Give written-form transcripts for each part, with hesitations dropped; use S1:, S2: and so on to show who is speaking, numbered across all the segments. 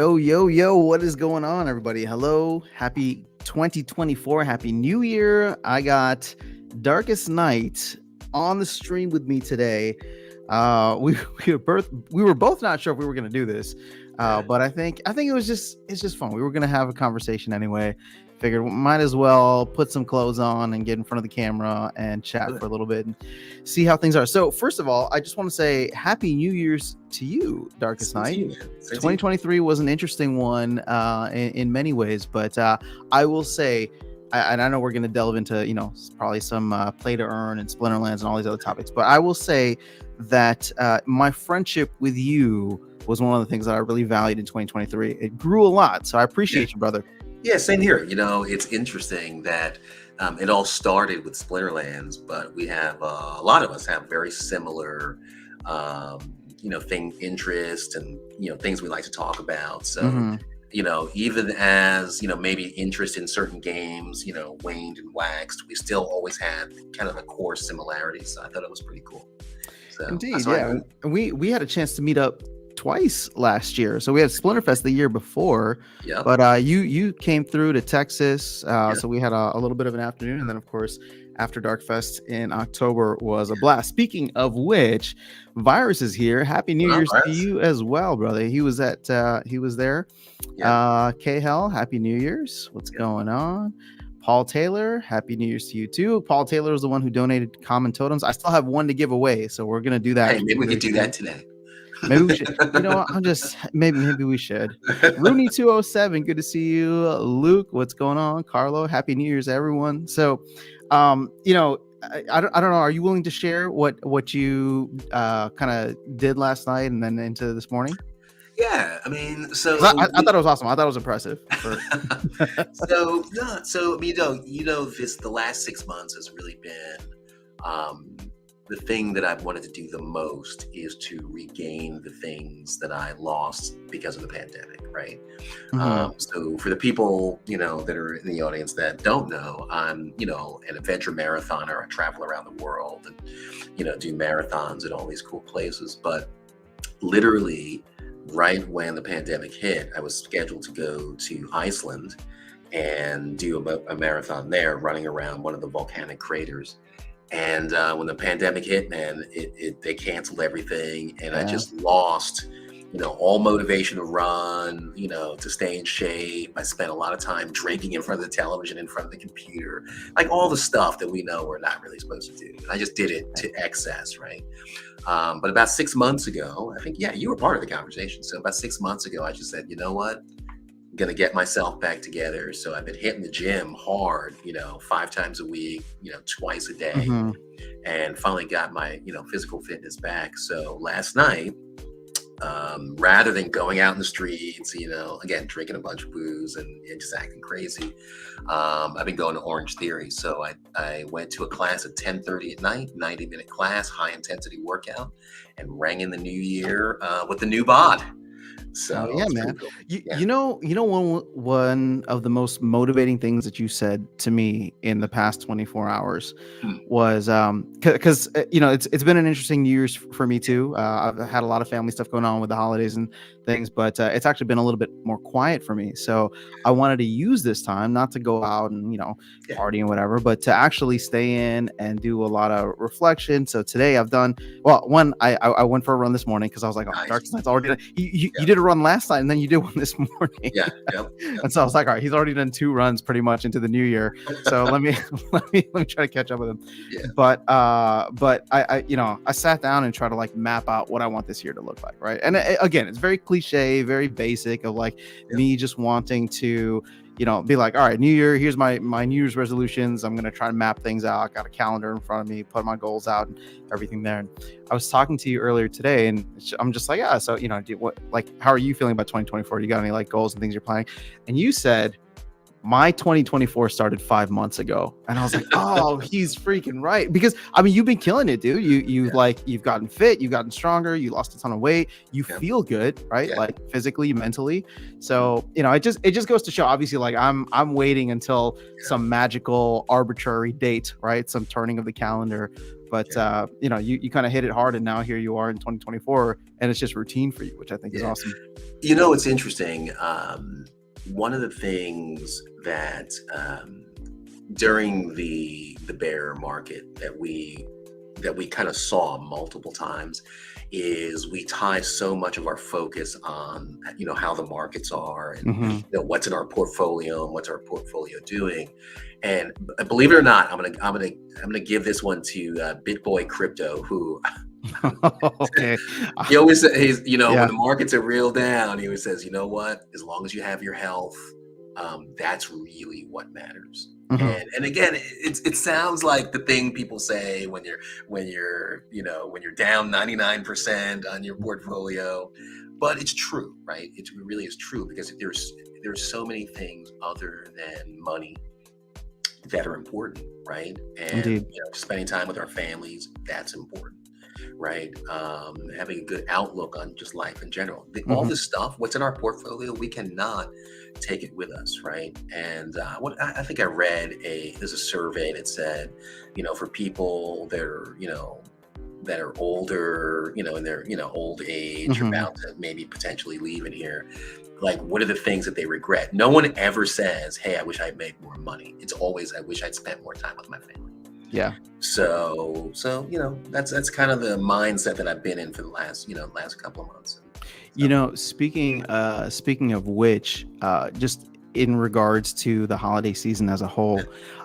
S1: Yo, what is going on, everybody? Hello, happy 2024, happy new year. I got Darkestnyte on the stream with me today. We were both not sure if we were going to do this, but I think it's just fun. We were going to have a conversation anyway. Figured might as well put some clothes on and get in front of the camera and chat for a little bit and see how things are. So first of all, I just want to say Happy New Year's to you, Darkestnyte. 2023 was an interesting one in many ways, but I will say, and I know we're going to delve into, probably some play to earn and Splinterlands and all these other topics, but I will say that my friendship with you was one of the things that I really valued in 2023. It grew a lot, so I appreciate you, brother.
S2: Yeah, same here. It's interesting that it all started with Splinterlands, but we have a lot of us have very similar, interest and things we like to talk about. So, even as maybe interest in certain games, waned and waxed, we still always had kind of a core similarity. So I thought it was pretty cool. So,
S1: indeed, yeah. And we had a chance to meet up twice last year. So we had Splinterfest the year before, but you came through to Texas, so we had a little bit of an afternoon, and then of course after Darkfest in October was a blast. Speaking of which, Virus is here. Happy New Year's to you as well, brother. He was there. K-Hell, Happy New Year's. What's going on? Paul Taylor, Happy New Year's to you too. Paul Taylor was the one who donated common totems. I still have one to give away, so we're gonna do that.
S2: Hey, maybe we could do that today.
S1: Maybe we should. I'm just maybe we should. Rooney 207, good to see you. Luke, what's going on? Carlo, Happy New Year's, everyone. So, I don't know. Are you willing to share what you kind of did last night and then into this morning?
S2: Yeah, I mean, so
S1: I thought it was awesome. I thought it was impressive.
S2: The last 6 months has really been the thing that I've wanted to do the most is to regain the things that I lost because of the pandemic, right?
S1: Mm-hmm.
S2: So for the people, that are in the audience that don't know, I'm, an adventure marathoner. I travel around the world and, do marathons at all these cool places. But literally right when the pandemic hit, I was scheduled to go to Iceland and do a marathon there, running around one of the volcanic craters. And when the pandemic hit, man, they canceled everything, and I just lost, all motivation to run, to stay in shape. I spent a lot of time drinking in front of the television, in front of the computer, like all the stuff that we know we're not really supposed to do. And I just did it to excess, right? But about 6 months ago, I think, you were part of the conversation. So about 6 months ago, I just said, you know what? I'm gonna get myself back together. So I've been hitting the gym hard, 5 times a week, twice a day, and finally got my, physical fitness back. So last night, rather than going out in the streets, again, drinking a bunch of booze and just acting crazy, I've been going to Orange Theory. So I went to a class at 10:30 at night, 90-minute class, high intensity workout, and rang in the new year with the new bod. So
S1: yeah, man. Cool. You know, one of the most motivating things that you said to me in the past 24 hours was because it's been an interesting New Year's for me too. I've had a lot of family stuff going on with the holidays and things, but it's actually been a little bit more quiet for me. So I wanted to use this time not to go out and party and whatever, but to actually stay in and do a lot of reflection. So today I've done I went for a run this morning because I was like, oh, nice. Darkestnyte's already done. You did a run last night and then you did one this morning. And so I was like, all right, he's already done 2 runs pretty much into the new year. So let me try to catch up with him. But I sat down and tried to map out what I want this year to look like, right? And again, it's very cliche, very basic of me just wanting to be like, all right, new year, here's my New Year's resolutions. I'm going to try to map things out. I got a calendar in front of me, put my goals out and everything there. And I was talking to you earlier today and I'm just like, so, how are you feeling about 2024? You got any goals and things you're planning? And you said, my 2024 started 5 months ago. And I was like, oh, he's freaking right. Because you've been killing it, dude. You've gotten fit, you've gotten stronger, you lost a ton of weight, you feel good, right? Physically, mentally. So, it just goes to show, obviously, I'm waiting until some magical arbitrary date, right? Some turning of the calendar. but
S2: Yeah.
S1: you kind of hit it hard, and now here you are in 2024, and it's just routine for you, which I think is
S2: Yeah.
S1: awesome.
S2: It's interesting. One of the things that during the bear market that we kind of saw multiple times is we tie so much of our focus on how the markets are and
S1: Hmm.
S2: what's in our portfolio and what's our portfolio doing. And believe it or not, I'm gonna give this one to BitBoy Crypto, who
S1: Okay.
S2: he always says, when
S1: Yeah.
S2: the markets are real down, he always says, you know what? As long as you have your health, that's really what matters.
S1: Hmm.
S2: And again, it sounds like the thing people say when you're down 99% on your portfolio, but it's true, right? It really is true because there's so many things other than money that are important, right? And
S1: Indeed.
S2: spending time with our families, that's important, right? Having a good outlook on just life in general. All
S1: Hmm.
S2: this stuff, what's in our portfolio, we cannot take it with us, right? And what I think I read there's a survey that said, for people that are older, in their old age,
S1: Hmm.
S2: about to maybe potentially leave in here, like what are the things that they regret? No one ever says, "Hey, I wish I'd made more money." It's always, "I wish I'd spent more time with my family."
S1: Yeah.
S2: So that's kind of the mindset that I've been in for the last couple of months. So
S1: Speaking of which, just in regards to the holiday season as a whole,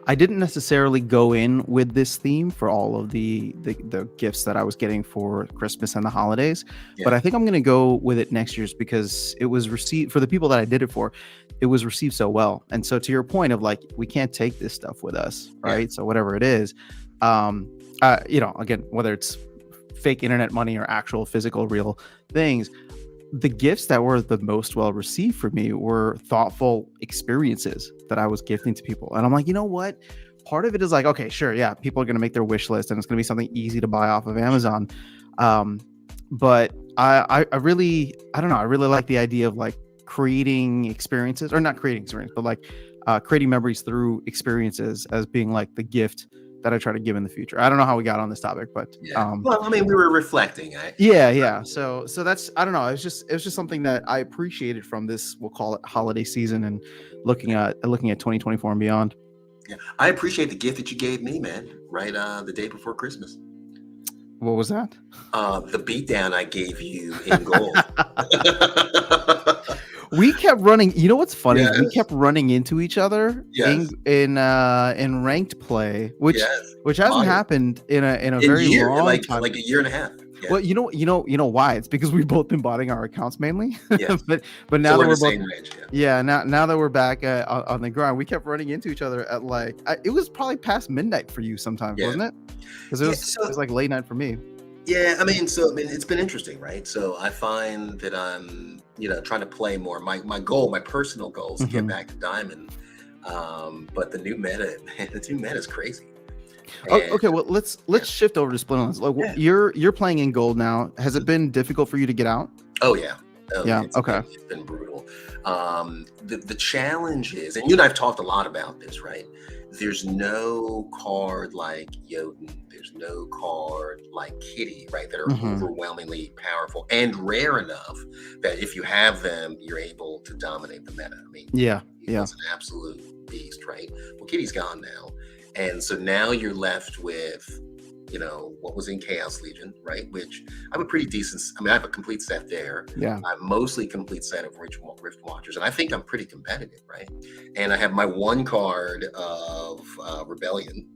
S1: I didn't necessarily go in with this theme for all of the gifts that I was getting for Christmas and the holidays, but
S2: yeah,
S1: I think I'm gonna go with it next year's because it was received for the people that I did it for, it was received so well. And so to your point of like, we can't take this stuff with us,
S2: yeah,
S1: right? So whatever it is, again, whether it's fake internet money or actual physical real things, the gifts that were the most well received for me were thoughtful experiences that I was gifting to people. And I'm like, you know what? Part of it is like, okay, sure, yeah, people are going to make their wish list and it's going to be something easy to buy off of Amazon. Um, but I really, I don't know, I really like the idea of like creating experiences, or not creating experience, but like creating memories through experiences as being like the gift that I try to give in the future. I don't know how we got on this topic, but
S2: yeah. Well, I mean, we were reflecting.
S1: yeah. So that's, I don't know. It was just something that I appreciated from this, we'll call it holiday season, and looking at 2024 and beyond.
S2: Yeah, I appreciate the gift that you gave me, man. Right, the day before Christmas.
S1: What was that?
S2: The beatdown I gave you in gold.
S1: We kept running. You know what's funny is we
S2: Yes,
S1: kept running into each other
S2: yes,
S1: in ranked play, which
S2: yes.
S1: hasn't
S2: Modern.
S1: happened in a
S2: In
S1: very
S2: year,
S1: long
S2: like
S1: time.
S2: a year and a half. Yeah.
S1: Well, you know why? It's because we've both been botting our accounts mainly.
S2: Yes.
S1: but
S2: So
S1: now
S2: we're
S1: that
S2: in the
S1: we're both,
S2: same range. Yeah.
S1: yeah, now that we're back on the grind, we kept running into each other at like, it was probably past midnight for you sometimes,
S2: Yeah.
S1: wasn't it? Because it
S2: Yeah.
S1: was it was like late night for me.
S2: Yeah. It's been interesting, right? So I find that I'm, trying to play more. My goal, my personal goal, is to get
S1: Hmm.
S2: back to diamond. But the new meta, man, the new meta is crazy.
S1: Oh,
S2: And
S1: okay. Well, let's
S2: yeah,
S1: shift over to Splinterlands. Like,
S2: yeah.
S1: you're playing in gold now. Has it
S2: Mhm.
S1: been difficult for you to get out?
S2: Oh yeah. Oh yeah.
S1: Yeah.
S2: It's
S1: Okay.
S2: been it's been brutal. The challenge is, and you and I've talked a lot about this, right? There's no card like Jotun. There's no card like Kitty, right? That are
S1: Hmm.
S2: overwhelmingly powerful and rare enough that if you have them, you're able to dominate the meta. I mean,
S1: Yeah.
S2: he
S1: Yeah.
S2: was an absolute beast, right? Well, Kitty's gone now, and so now you're left with what was in Chaos Legion, right? Which I have a pretty decent. I mean, I have a complete set there.
S1: Yeah.
S2: I'm mostly complete set of Rift Watchers, and I think I'm pretty competitive, right? And I have my one card of Rebellion,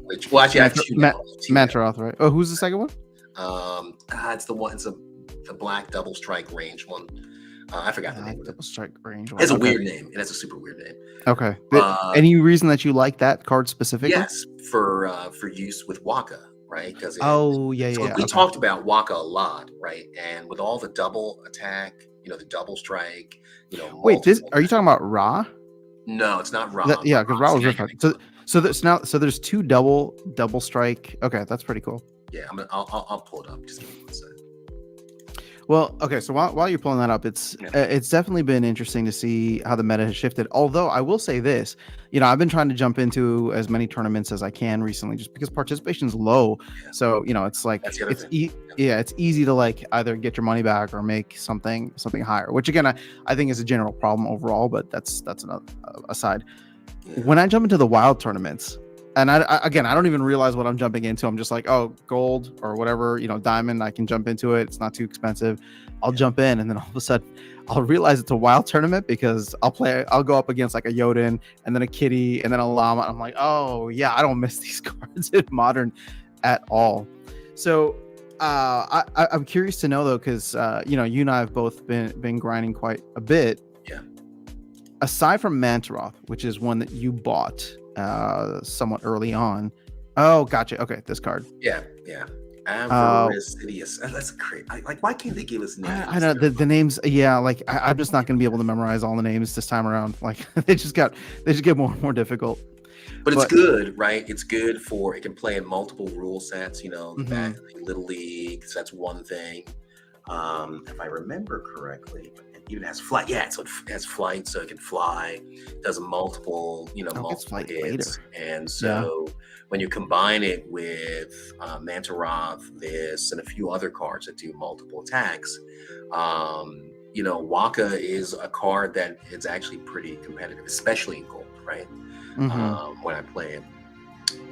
S2: which, well, actually I have two now. I have two now.
S1: Mantaroth, right? Oh, who's the second one?
S2: It's the one. It's the black double strike range one. I forgot the name of it.
S1: Double strike range
S2: It
S1: one.
S2: has a
S1: Okay.
S2: weird name. It has a super weird name.
S1: Okay.
S2: Uh,
S1: Any reason that you like that card specifically?
S2: yes, for use with Waka, right? Because
S1: Oh, yeah, yeah,
S2: so
S1: yeah.
S2: we
S1: Okay.
S2: talked about Waka a lot, right? And with all the double attack, the double strike,
S1: Wait, this
S2: multiple.
S1: are you talking about Ra?
S2: No, it's not Ra.
S1: Yeah, because Ra
S2: Ra's
S1: was
S2: the
S1: Rift.
S2: Agony
S1: So
S2: one.
S1: there's two double strike. Okay, that's pretty cool.
S2: Yeah, I'll pull it up. Just give me one second.
S1: Well, okay, so while you're pulling that up,
S2: Yeah.
S1: it's definitely been interesting to see how the meta has shifted. Although I will say this, I've been trying to jump into as many tournaments as I can recently, just because participation is low.
S2: Yeah.
S1: So it's
S2: That's
S1: like
S2: the other thing.
S1: yeah, it's easy to like either get your money back or make something higher. Which again, I think is a general problem overall, but that's another aside.
S2: Yeah.
S1: When I jump into the wild tournaments, and again, I don't even realize what I'm jumping into. I'm just like, oh, gold or whatever, diamond. I can jump into it. It's not too expensive. I'll
S2: Yeah.
S1: jump in, and then all of a sudden, I'll realize it's a wild tournament because I'll go up against like a Jotun and then a Kitty and then a Llama. I'm like, oh yeah, I don't miss these cards in modern at all. So I'm curious to know though, because you and I have both been grinding quite a bit.
S2: Yeah.
S1: Aside from Mantaroth, which is one that you bought somewhat early on. Oh, gotcha. Okay, this card.
S2: Yeah. Avaricious. That's great. Like, why can't they give us names?
S1: I know the names. Yeah, like I'm just not going to be able to memorize all the names this time around. Like they just get more and more difficult.
S2: But it's good, right? It's good for it can play in multiple rule sets.
S1: Mhm.
S2: Little League. So that's one thing. If I remember correctly, it even has flight. Yeah, so it has flight, so it can fly. Does multiple,
S1: It's
S2: multiple
S1: flight
S2: hits,
S1: later.
S2: and
S1: Yeah.
S2: so when you combine it with Mantaroth, this, and a few other cards that do multiple attacks, Waka is a card that is actually pretty competitive, especially in gold, right?
S1: Mhm.
S2: When I play it.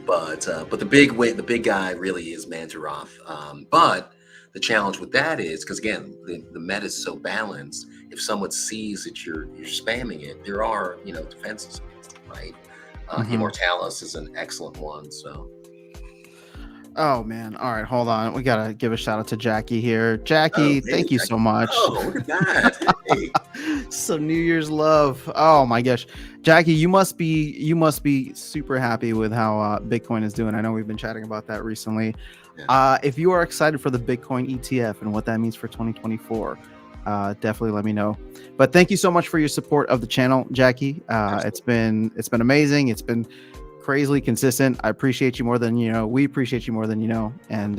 S2: But the big guy really is Mantaroth. But the challenge with that is because again, the meta is so balanced. If someone sees that you're spamming it, there are defenses against it, right?
S1: Mhm.
S2: Immortalis is an excellent one. So
S1: Oh man. All right, hold on. We got to give a shout out to Jackie here.
S2: oh
S1: Jackie,
S2: hey
S1: thank you
S2: Jackie,
S1: so much.
S2: oh look at that, hey
S1: Some New Year's love. Oh my gosh. Jackie, you must be super happy with how Bitcoin is doing. I know we've been chatting about that recently.
S2: yeah,
S1: If you are excited for the Bitcoin ETF and what that means for 2024, definitely let me know. But thank you so much for your support of the channel, Jackie. It's
S2: absolutely,
S1: been amazing. It's been crazily consistent. I appreciate you more than you know. We appreciate you more than you know. And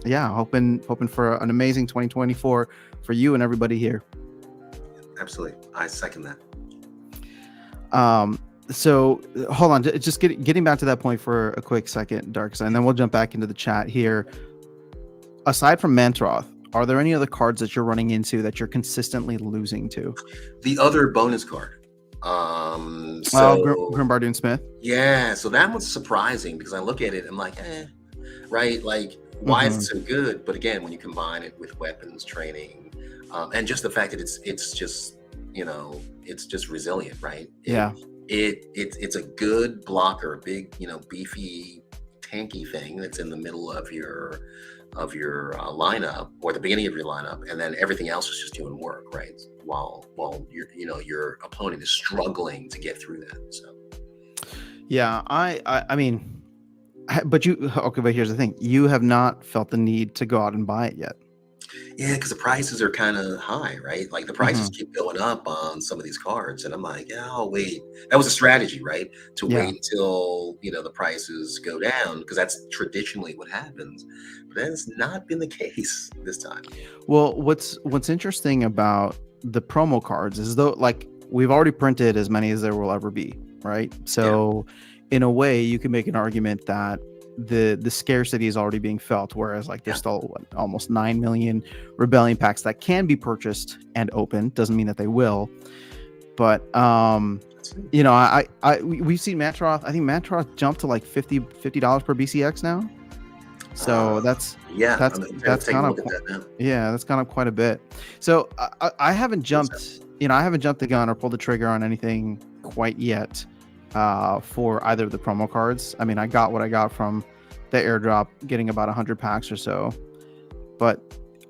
S1: yeah, hoping for an amazing 2024 for you and everybody here.
S2: absolutely. I second that.
S1: So hold on, just getting back to that point for a quick second, Dark, and then we'll jump back into the chat here. Aside from Mantroth, are there any other cards that you're running into that you're consistently losing to?
S2: The other bonus card. So
S1: Grimbardoon Smith.
S2: yeah, so that was surprising because I look at it, I'm like, right? Like, why is it
S1: Mm-hmm.
S2: so good? But again, when you combine it with weapons training, and just the fact that it's just it's just resilient, right?
S1: Yeah.
S2: It's a good blocker, big beefy tanky thing that's in the middle of your lineup or the beginning of your lineup, and then everything else is just doing work, right? While your opponent is struggling to get through that. So
S1: Yeah. I mean, but okay, but here's the thing. You have not felt the need to go out and buy it yet.
S2: yeah, because the prices are kind of high, right? Like the prices
S1: Mm-hmm.
S2: keep going up on some of these cards, and I'm like, yeah, I'll wait. That was a strategy, right? To
S1: Yeah.
S2: wait until the prices go down because that's traditionally what happens. But that has not been the case this time.
S1: Well, what's interesting about the promo cards is though, like we've already printed as many as there will ever be, right?
S2: Yeah,
S1: So, in a way, you can make an argument that the scarcity is already being felt, whereas like there's
S2: yeah,
S1: still almost 9 million rebellion packs that can be purchased and opened. Doesn't mean that they will, but
S2: that's it.
S1: we've seen Mantroth. I think Mantroth jumped to like $50 per BCX now.
S2: Uh,
S1: So that's
S2: yeah,
S1: that's
S2: I'm
S1: that's
S2: taking
S1: kind
S2: a
S1: of
S2: look at that now.
S1: yeah, that's gone up quite a bit. So I haven't
S2: What's that?
S1: jumped, I haven't jumped the gun or pulled the trigger on anything quite yet for either of the promo cards. I mean, I got what I got from the airdrop, getting about 100 packs or so, but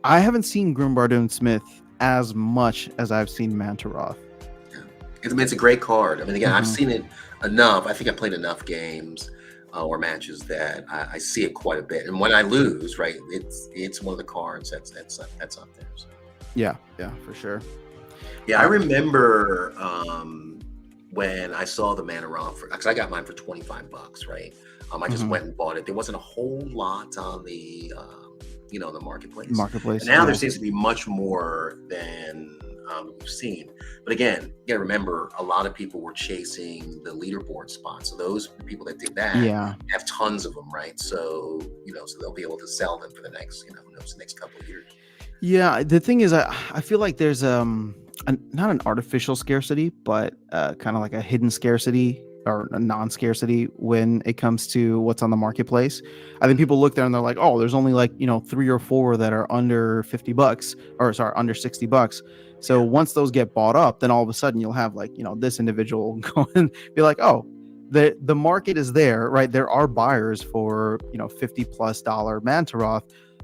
S1: I haven't seen Grimbardoon Smith as much as I've seen Mantaroth.
S2: Yeah. It's a great card. I mean, again, I've
S1: Hmm.
S2: seen it enough. I think I played enough games or matches that I see it quite a bit. And when I lose, right, it's one of the cards that's up there. So.
S1: Yeah, for sure.
S2: Yeah, I remember when I saw the Manarov because I got mine for $25, right? I just
S1: Mhm.
S2: went and bought it. There wasn't a whole lot on the the marketplace. And
S1: Marketplace.
S2: now there
S1: Yeah.
S2: seems to be much more than we've seen. But again, you got to remember, a lot of people were chasing the leaderboard spots. So those people that did that
S1: Yeah.
S2: have tons of them, right? So so they'll be able to sell them for the next, the next couple of years.
S1: Yeah, the thing is, I feel like there's not an artificial scarcity, but kind of like a hidden scarcity or a non-scarcity when it comes to what's on the marketplace. I think people look there and they're like, oh, there's only like 3 or 4 that are under $50, or sorry, under $60. So
S2: Yeah,
S1: once those get bought up, then all of a sudden you'll have like this individual go and be like, oh, the market is there, right? There are buyers for $50+ Mantaroth.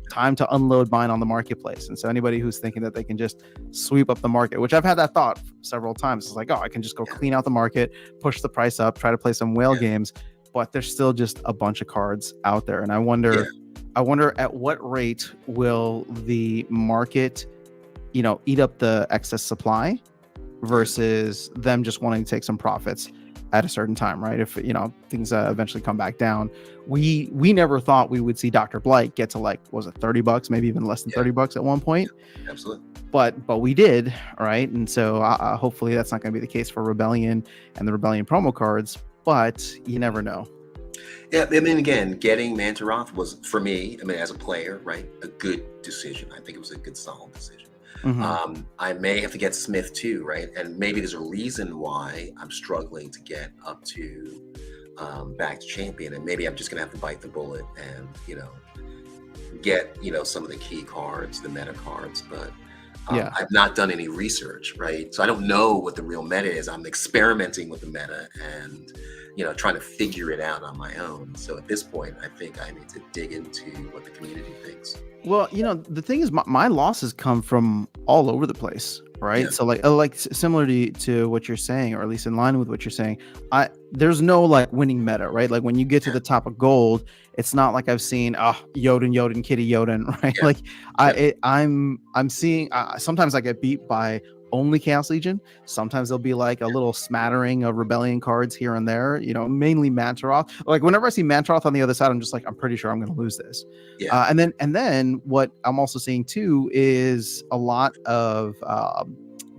S1: Time to unload mine on the marketplace. And so anybody who's thinking that they can just sweep up the market, which I've had that thought several times, it's like, oh, I can just go
S2: yeah,
S1: clean out the market, push the price up, try to play some whale
S2: yeah,
S1: games, but there's still just a bunch of cards out there. And I
S2: yeah,
S1: wonder at what rate will the market eat up the excess supply
S2: yeah,
S1: versus them just wanting to take some profits at a certain time, right? If things eventually come back down, we never thought we would see Dr. Blight get to like, was it $30, maybe even less than
S2: yeah,
S1: $30 at one point,
S2: absolutely.
S1: but we did, right? And so hopefully that's not going to be the case for Rebellion and the Rebellion promo cards, but you never know.
S2: Yeah, I mean, again, getting Mantaroth was, for me, I mean, as a player, right, a good decision. I think it was a good, solid decision.
S1: Hmm.
S2: I may have to get Smith too, right? And maybe there's a reason why I'm struggling to get up to back to champion, and maybe I'm just gonna have to bite the bullet and get some of the key cards, the meta cards. But
S1: Yeah.
S2: I've not done any research, right? So I don't know what the real meta is. I'm experimenting with the meta and trying to figure it out on my own. So at this point, I think I need to dig into what the community thinks.
S1: Well, the thing is, my losses come from all over the place,
S2: Yeah,
S1: right? So like similar to what you're saying, or at least in line with what you're saying, there's no like winning meta, right? Like when you get to
S2: yeah,
S1: the top of gold, it's not like I've seen Yoden, Kitty Yoden, right?
S2: yeah,
S1: Like
S2: yeah,
S1: I'm seeing sometimes I get beat by only Chaos Legion. Sometimes there'll be like a little smattering of Rebellion cards here and there, mainly Mantaroth. Like whenever I see Mantaroth on the other side, I'm just like, I'm pretty sure I'm going to lose this.
S2: yeah,
S1: And then what I'm also seeing too is a lot of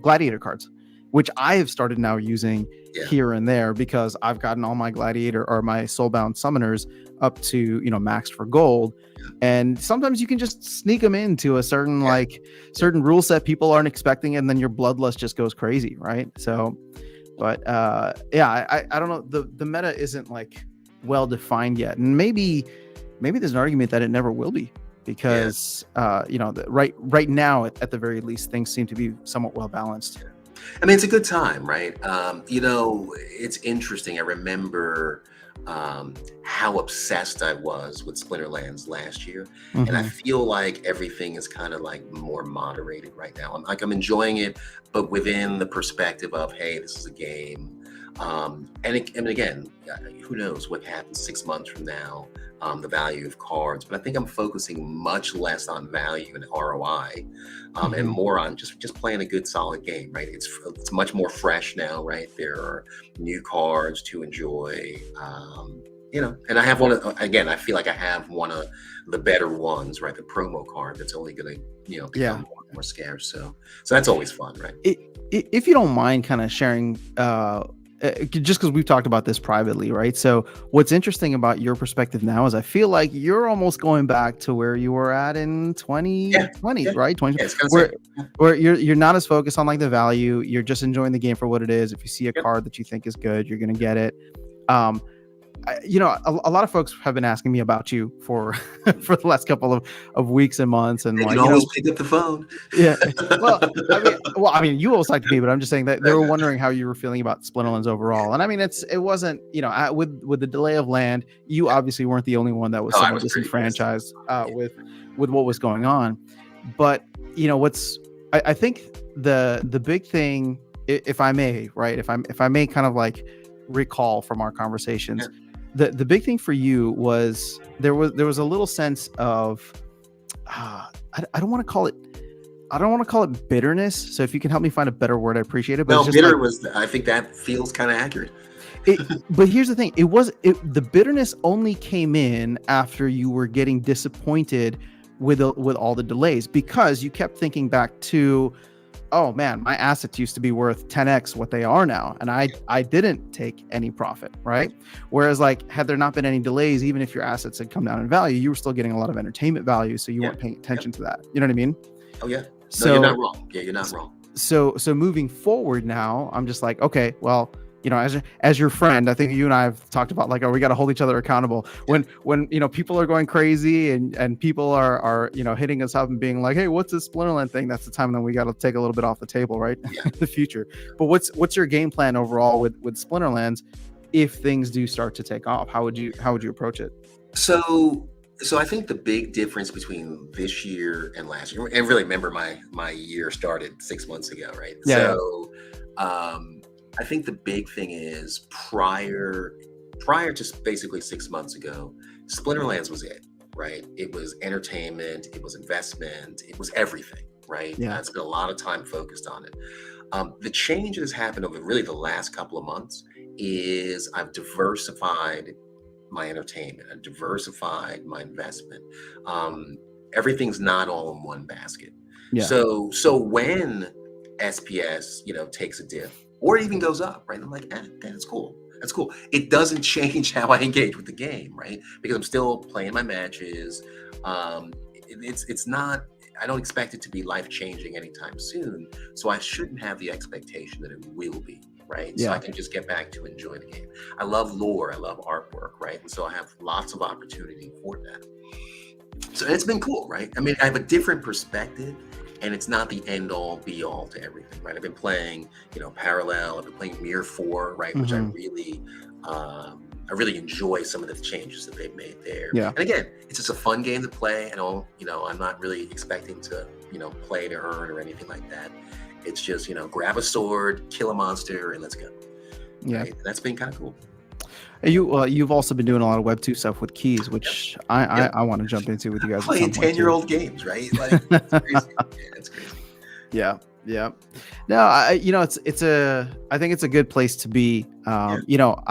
S1: gladiator cards, which I have started now using
S2: yeah,
S1: here and there because I've gotten all my gladiator or my soulbound summoners up to maxed for gold. And sometimes you can just sneak them into a certain
S2: yeah,
S1: certain rule set people aren't expecting, and then your bloodlust just goes crazy, right? So, but yeah, I don't know. The meta isn't like well defined yet, and maybe there's an argument that it never will be
S2: yeah.
S1: because right now at the very least things seem to be somewhat well balanced.
S2: I mean, it's a good time, right? It's interesting. I remember how obsessed I was with Splinterlands last year, and I
S1: Hmm.
S2: feel like everything is kind of like more moderated right now. I'm enjoying it, but within the perspective of, hey, this is a game. And again, who knows what happens 6 months from now, the value of cards. But I think I'm focusing much less on value and ROI, and
S1: Hmm.
S2: more on just playing a good, solid game, right? It's much more fresh now, right? There are new cards to enjoy. And I have again, I feel like I have one of the better ones, right? The promo card that's only going to, become
S1: Yeah.
S2: more and more scarce. So that's always fun, right?
S1: If you don't mind kind of sharing just because we've talked about this privately, right? So what's interesting about your perspective now is I feel like you're almost going back to where you were at in
S2: Yeah,
S1: 2020,
S2: yeah,
S1: right? 20,
S2: yeah. It's kind of
S1: where
S2: same. Yeah,
S1: you're not as focused on like the value, you're just enjoying the game for what it is. If you see a
S2: yep.
S1: card that you think is good, you're gonna get it. um a lot of folks have been asking me about you for for the last couple of weeks and months, and
S2: They can
S1: like
S2: always pick up the phone.
S1: yeah. Well, you always like to be, but I'm just saying that they
S2: I
S1: were
S2: know.
S1: wondering how you were feeling about Splinterlands overall. And I mean, it wasn't, with the delay of land, you obviously weren't the only one that was
S2: Oh, I
S1: somewhat
S2: was pretty pissed.
S1: disenfranchised
S2: Yeah,
S1: with what was going on. But what's I think the big thing, if I may, right, if I may kind of like recall from our
S2: yeah,
S1: conversations, the big thing for you was there was a little sense of I don't want to call it bitterness. So if you can help me find a better word, I appreciate it. But it's
S2: no,
S1: just like
S2: I think that feels kind of accurate.
S1: it. But here's the thing: the bitterness only came in after you were getting disappointed with all the delays, because you kept thinking back to, oh man, my assets used to be worth 10x what they are now, and I didn't take any profit, right? Whereas like, had there not been any delays, even if your assets had come down in value, you were still getting a lot of entertainment value, so you weren't paying attention to that. You know what I mean?
S2: Oh yeah.
S1: So
S2: No, you're not wrong. Yeah, you're not wrong.
S1: So moving forward now, I'm just like, okay, well, you know, as your friend, I think you and I have talked about like, oh, we got to hold each other accountable when you know, people are going crazy and people are you know, hitting us up and being like, hey, what's this Splinterland thing? That's the time that we got to take a little bit off the table, right? In the future. But what's your game plan overall with Splinterlands if things do start to take off? How would you approach it?
S2: So I think the big difference between this year and last year, and really remember my year started 6 months ago, right?
S1: Yeah.
S2: So I think the big thing is prior to basically 6 months ago, Splinterlands was it, right? It was entertainment, it was investment, it was everything, right?
S1: Yeah.
S2: I spent a lot of time focused on it. The change that has happened over really the last couple of months is I've diversified my entertainment, I've diversified my investment. Everything's not all in one basket.
S1: Yeah.
S2: So when SPS, you know, takes a dip or even goes up, right? I'm like, that's cool. That's cool. It doesn't change how I engage with the game, right? Because I'm still playing my matches. It's not. I don't expect it to be life changing anytime soon. So I shouldn't have the expectation that it will be, right? So I can just get back to enjoy the game. I love lore. I love artwork, right? And so I have lots of opportunity for that. So it's been cool, right? I mean, I have a different perspective. And it's not the end all be all to everything, right? I've been playing, you know, Parallel. I've been playing Mirror 4, right? Which I really enjoy some of the changes that they've made there.
S1: Yeah.
S2: And again, it's just a fun game to play. And you know, I'm not really expecting to, you know, play to earn or anything like that. It's just, you know, grab a sword, kill a monster, and let's go.
S1: Yeah.
S2: Right? And that's been kind of cool.
S1: You've also been doing a lot of Web 2 stuff with keys, which I want to jump into with you guys.
S2: Playing 10-year-old games, right? Like, it's crazy. Yeah, it's crazy.
S1: Yeah. No, I think it's a good place to be. You know,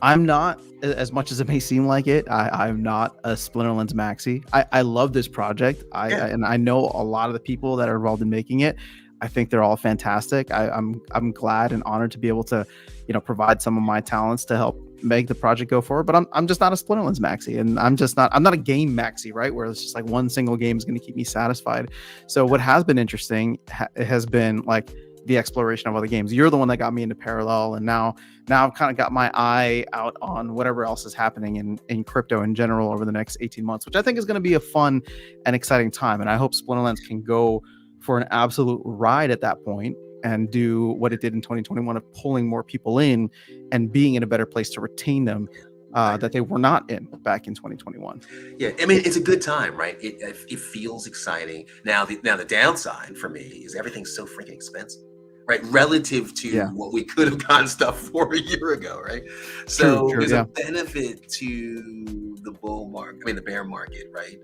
S1: I'm not, as much as it may seem like it, I'm not a Splinterlands maxi. I love this project. And I know a lot of the people that are involved in making it. I think they're all fantastic. I'm glad and honored to be able to, you know, provide some of my talents to help make the project go forward. But I'm just not a Splinterlands maxi, and I'm not a game maxi, right? Where it's just like one single game is going to keep me satisfied. So what has been interesting has been like the exploration of other games. You're the one that got me into Parallel, and now I've kind of got my eye out on whatever else is happening in crypto in general over the next 18 months, which I think is going to be a fun and exciting time. And I hope Splinterlands can go for an absolute ride at that point and do what it did in 2021 of pulling more people in and being in a better place to retain them that they were not in back in 2021.
S2: Yeah, I mean, it's a good time, right? It feels exciting. Now the downside for me is everything's so freaking expensive, right? Relative to what we could have gotten stuff for a year ago, right? So there's a benefit to the the bear market, right?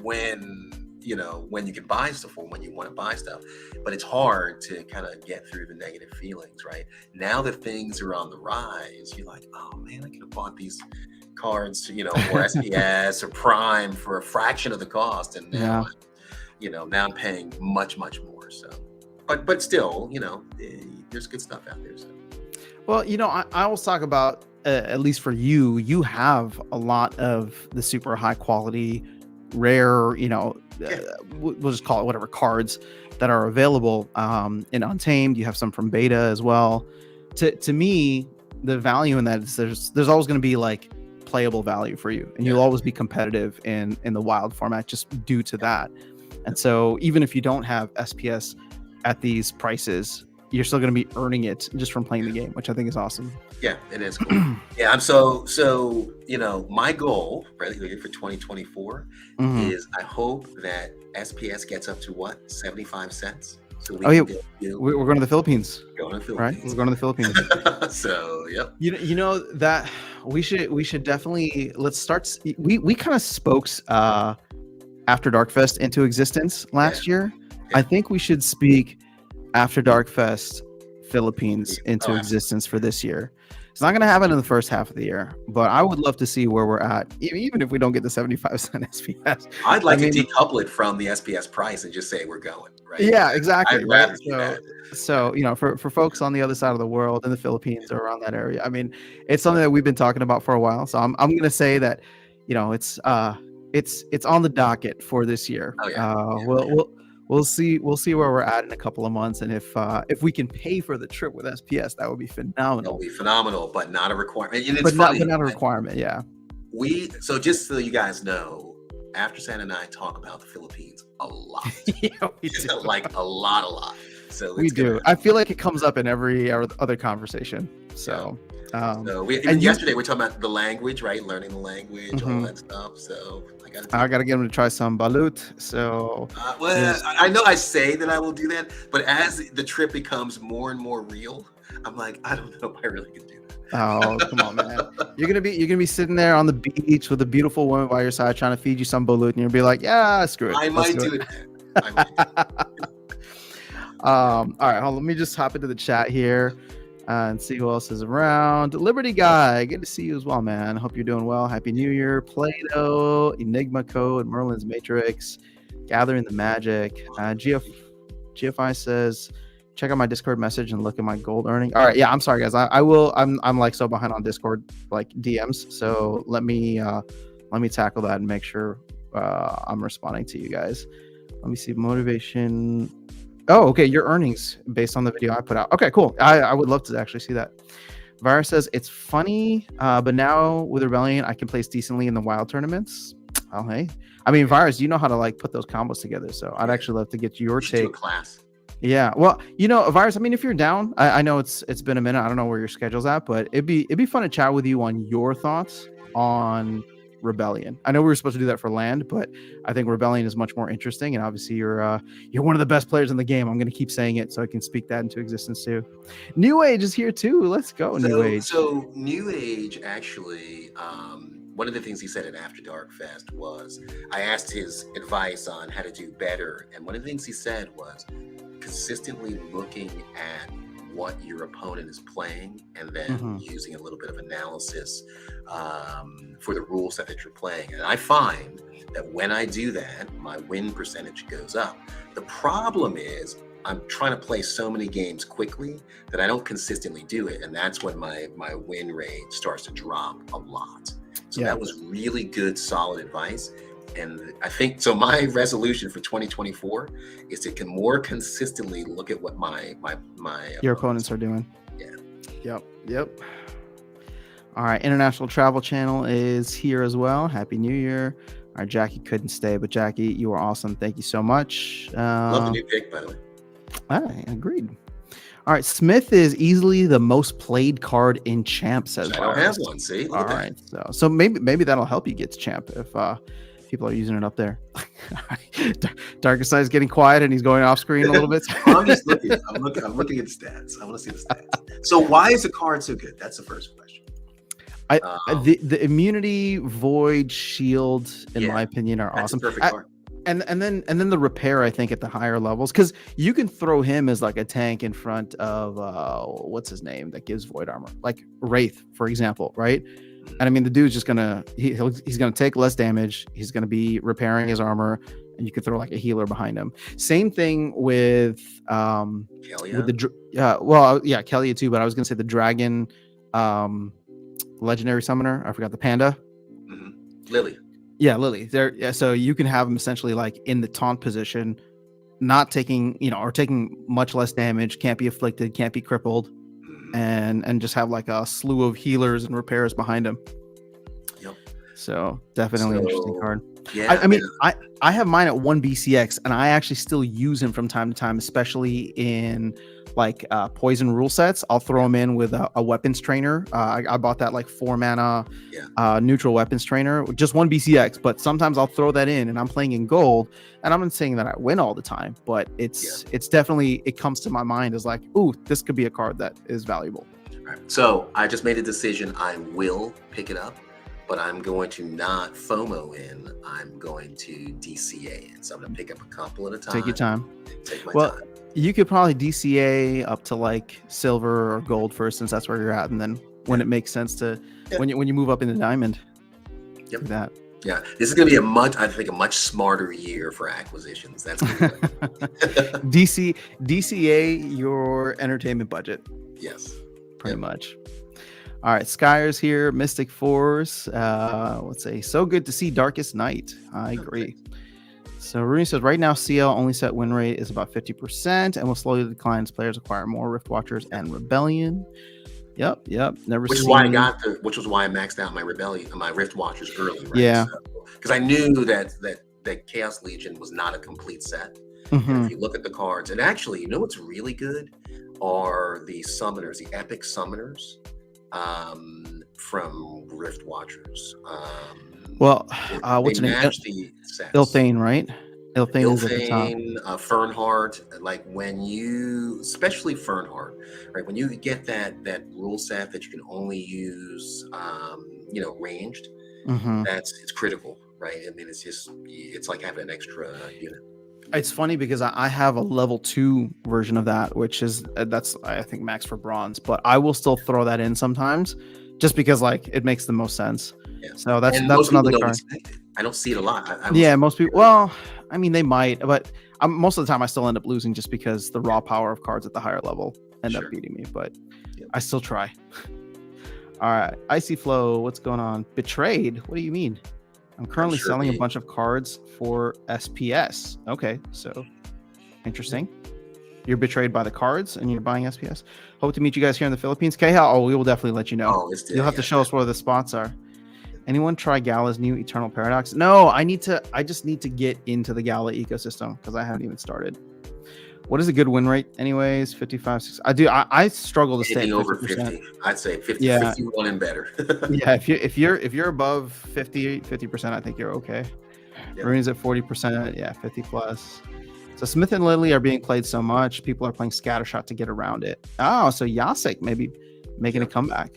S2: When you can buy stuff or when you want to buy stuff, but it's hard to kind of get through the negative feelings, right? Now that things are on the rise, you're like, oh man, I could have bought these cards, or SPS or Prime for a fraction of the cost, and now, now I'm paying much, much more. So, but still, there's good stuff out there. So,
S1: well, I will talk about at least for you have a lot of the super high quality, rare, we'll just call it whatever cards that are available in Untamed. You have some from beta as well. To me, the value in that is there's always going to be like playable value for you, and you'll always be competitive in the wild format just due to that. And so even if you don't have SPS at these prices, you're still going to be earning it just from playing the game, which I think is awesome.
S2: Yeah, it is cool. Yeah, I'm so my goal right for 2024 is I hope that SPS gets up to what, 75 cents. So
S1: we're going to the Philippines.
S2: Going to the Philippines.
S1: Right? We're going to the Philippines.
S2: So, yep.
S1: That we should definitely, let's start. We kind of spoke After Dark Fest into existence last year. Yeah. I think we should speak After Dark Fest Philippines into existence for this year, It's not going to happen in the first half of the year, but I would love to see where we're at, even if we don't get the 75-cent SPS.
S2: I'd
S1: I
S2: like to
S1: mean,
S2: decouple it from the SPS price and just say we're going, right?
S1: yeah,
S2: I'd
S1: exactly, right?
S2: rather do
S1: So
S2: that.
S1: so, for folks on the other side of the world, in the Philippines or around that area, I mean, it's something that we've been talking about for a while. So I'm gonna say that, it's on the docket for this year.
S2: Oh yeah, yeah,
S1: We'll see where we're at in a couple of months, and if we can pay for the trip with SPS, that would be
S2: it'll
S1: phenomenal.
S2: be phenomenal, but not a requirement. And it's
S1: But not
S2: funny.
S1: but not a requirement, yeah.
S2: So just so you guys know, After Santa and I talk about the Philippines a lot,
S1: Yeah, we do.
S2: like a lot. So
S1: We
S2: it's
S1: do.
S2: gonna.
S1: I feel like it comes up in every other conversation.
S2: Yeah.
S1: So,
S2: So even
S1: and you
S2: yesterday we're talking about the language, right? Learning the language, all
S1: Mhm.
S2: that stuff. So I got to do
S1: I
S2: that.
S1: gotta get him to try some balut. So
S2: Well,
S1: just
S2: I know I say that I will do that, but as the trip becomes more and more real, I'm like, I don't know if I really can do
S1: oh, come on, man.
S2: that.
S1: You're gonna be sitting there on the beach with a beautiful woman by your side trying to feed you some balut, and you'll be like, yeah, screw it.
S2: I
S1: Let's
S2: might
S1: do
S2: do
S1: it.
S2: it then. I might do it.
S1: All right, hold on, let me just hop into the chat here and see who else is around. Liberty Guy, good to see you as well, man. Hope you're doing well. Happy New Year. Plato, Enigma Code, Merlin's Matrix, Gathering the Magic. GFI says, check out my Discord message and look at my gold earning. All right, yeah, I'm sorry, guys. I will. I'm like so behind on Discord, like DMs. So let me tackle that and make sure I'm responding to you guys. Let me see motivation. Oh, okay. Your earnings based on the video I put out. Okay, cool. I would love to actually see that. Virus says it's funny, but now with Rebellion, I can place decently in the wild tournaments. Oh, hey. I mean, Virus, you know how to like put those combos together. So I'd actually love to get your
S2: We should do a
S1: take.
S2: class.
S1: Yeah. Well, Virus, I mean, if you're down, I know it's been a minute. I don't know where your schedule's at, but it'd be fun to chat with you on your thoughts on Rebellion. I know we were supposed to do that for Land, but I think Rebellion is much more interesting. And obviously you're one of the best players in the game. I'm gonna keep saying it so I can speak that into existence too. New Age is here too. Let's go, New Age.
S2: So New Age actually, one of the things he said at After Dark Fest was, I asked his advice on how to do better, and one of the things he said was consistently looking at what your opponent is playing and then using a little bit of analysis for the rule set that you're playing. And I find that when I do that, my win percentage goes up. The problem is I'm trying to play so many games quickly that I don't consistently do it. And that's when my win rate starts to drop a lot. So that was really good, solid advice. And I think, so my resolution for 2024 is to more consistently look at what my
S1: your opponents are doing.
S2: Yeah.
S1: Yep. All right. International Travel Channel is here as well. Happy New Year. All right. Jackie couldn't stay, but Jackie, you were awesome. Thank you so much.
S2: Love the new pick, by the way.
S1: I agreed. All right. Smith is easily the most played card in Champ, says
S2: I don't
S1: Virus.
S2: have one. See? Look
S1: All
S2: at that.
S1: right. So maybe that'll help you get to Champ if people are using it up there. Darkestnyte is getting quiet and he's going off screen a little bit.
S2: I'm just looking. I'm looking at stats. I want to see the stats. So why is the card so good? That's the first question.
S1: The immunity, void, shield, in my opinion, are awesome.
S2: That's a perfect card.
S1: And then the repair, I think, at the higher levels, because you can throw him as like a tank in front of what's his name that gives void armor, like Wraith, for example, right? And I mean, the dude's just he's gonna take less damage. He's gonna be repairing his armor, and you could throw like a healer behind him. Same thing with
S2: Kelia?
S1: with the Kelia too. But I was gonna say the dragon, legendary summoner. I forgot the panda.
S2: Lily.
S1: Yeah, Lily. There. Yeah, so you can have him essentially like in the taunt position, not taking or taking much less damage. Can't be afflicted. Can't be crippled. And just have like a slew of healers and repairs behind him.
S2: Yep.
S1: So definitely an interesting card.
S2: Yeah.
S1: I mean, I have mine at 1 BCX, and I actually still use him from time to time, especially in like poison rule sets. I'll throw him in with a weapons trainer. I bought that like 4 mana neutral weapons trainer, just 1 BCX. But sometimes I'll throw that in, and I'm playing in gold. And I'm not saying that I win all the time, but it's definitely, it comes to my mind as like, ooh, this could be a card that is valuable.
S2: All right. So I just made a decision. I will pick it up, but I'm going to not FOMO in. I'm going to DCA in. So I'm going to pick up a couple at a time.
S1: Take your time.
S2: Take my time.
S1: You could probably DCA up to like silver or gold first, since that's where you're at, and then when it makes sense to when you move up in the diamond.
S2: Yep.
S1: Do that.
S2: Yeah, this is going to be a much smarter year for acquisitions. That's going to be
S1: DCA your entertainment budget.
S2: Yes.
S1: Pretty much. All right, Skyers here, Mystic Force. Let's say, so good to see Darkestnyte. I agree. So Rooney says, right now CL only set win rate is about 50% and will slowly decline as players acquire more Rift Watchers and Rebellion. Yep. Never
S2: which
S1: seen.
S2: is why I maxed out my Rift Watchers early, right?
S1: Yeah.
S2: Because I knew that Chaos Legion was not a complete set. And if you look at the cards, and actually, you know what's really good are the summoners, the epic summoners from Rift Watchers.
S1: Well, what's your name? Ilthane, right? Ilthane is at the top.
S2: Fernheart, like especially Fernheart, right? When you get that rule set that you can only use, ranged, it's critical, right? I mean, it's like having an extra unit.
S1: It's funny because I have a level 2 version of that, which is that's I think max for bronze, but I will still throw that in sometimes, just because like it makes the most sense. Yeah. So that's another card.
S2: I don't see it a lot.
S1: Most people. Well, I mean, they might, but most of the time I still end up losing just because the raw power of cards at the higher level end up beating me. But I still try. All right, Icy Flow, what's going on? Betrayed? What do you mean? I'm currently selling a bunch of cards for SPS. Okay, so interesting. You're betrayed by the cards and you're buying SPS. Hope to meet you guys here in the Philippines. KHL, we will definitely let you know. You'll have to show us where the spots are. Anyone try Gala's new Eternal Paradox? No, I just need to get into the Gala ecosystem because I haven't even started. What is a good win rate anyways? 55, 60. I struggle to stay
S2: over 50. I'd say 50, 51 and better.
S1: Yeah, if you're above 50%, I think you're okay. Rooney's at 40%, 50 plus. So Smith and Lily are being played so much, people are playing Scattershot to get around it. Oh, so Yasek maybe making a comeback.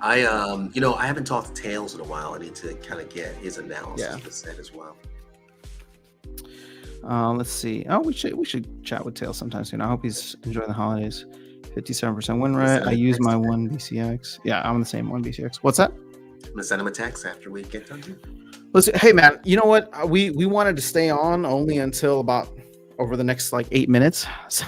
S2: I haven't talked to Tails in a while. I need to kind of get his analysis of the set as well.
S1: Let's see. Oh, we should chat with Tails sometime soon. I hope he's enjoying the holidays. 57% win rate. I use my one BCX. Yeah, I'm on the same one BCX. What's that?
S2: I'm gonna send him a text after we get done.
S1: Listen, hey man, you know what? We wanted to stay on only until about over the next like 8 minutes. So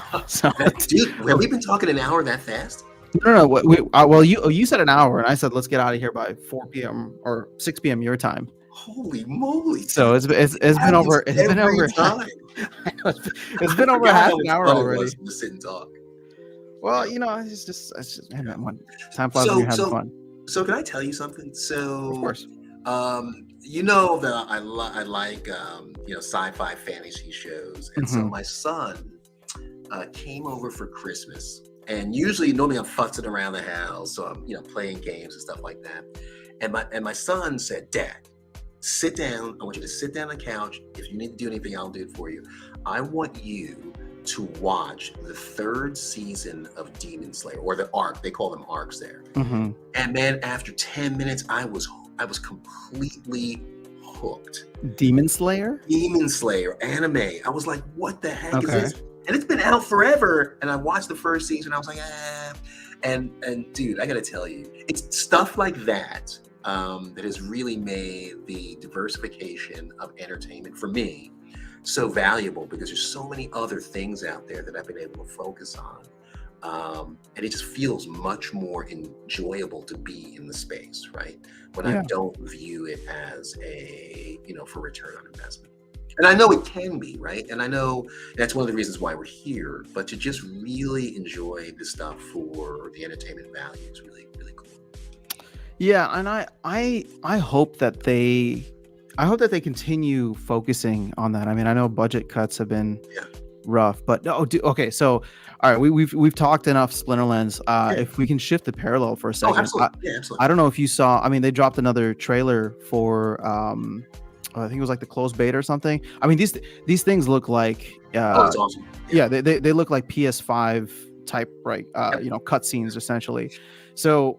S2: dude, have we been talking an hour that fast?
S1: No. Well, you said an hour, and I said let's get out of here by 4 p.m. or 6 p.m. your time.
S2: Holy moly!
S1: So it's been over. It's been over time. It's been over half an hour already.
S2: To sit and talk.
S1: Well, it's just time flies when you're having fun.
S2: So can I tell you something? So
S1: of course.
S2: That I like sci-fi fantasy shows, and so my son came over for Christmas, and normally I'm futzing around the house, so I'm playing games and stuff like that, and my son said, "Dad, sit down. I want you to sit down on the couch. If you need to do anything, I'll do it for you. I want you to watch the 3rd season of Demon Slayer, or the arc. They call them arcs there." And man, after 10 minutes, I was completely hooked.
S1: Demon Slayer
S2: anime. I was like, what the heck is this? And it's been out forever. And I watched the 1st season. I was like, And dude, I gotta tell you, it's stuff like that that has really made the diversification of entertainment for me so valuable, because there's so many other things out there that I've been able to focus on. And it just feels much more enjoyable to be in the space, right? When I don't view it as for return on investment. And I know it can be, right? And I know that's one of the reasons why we're here, but to just really enjoy this stuff for the entertainment value is really, really cool.
S1: Yeah, and I hope that they continue focusing on that. I mean, I know budget cuts have been rough, but okay, so all right, we've talked enough Splinterlands. If we can shift the parallel for a second.
S2: Absolutely. Absolutely.
S1: I don't know if you saw, I mean, they dropped another trailer for I think it was like the closed beta or something. I mean, these things look like
S2: that's awesome.
S1: They look like PS5 type, right? Cutscenes essentially. So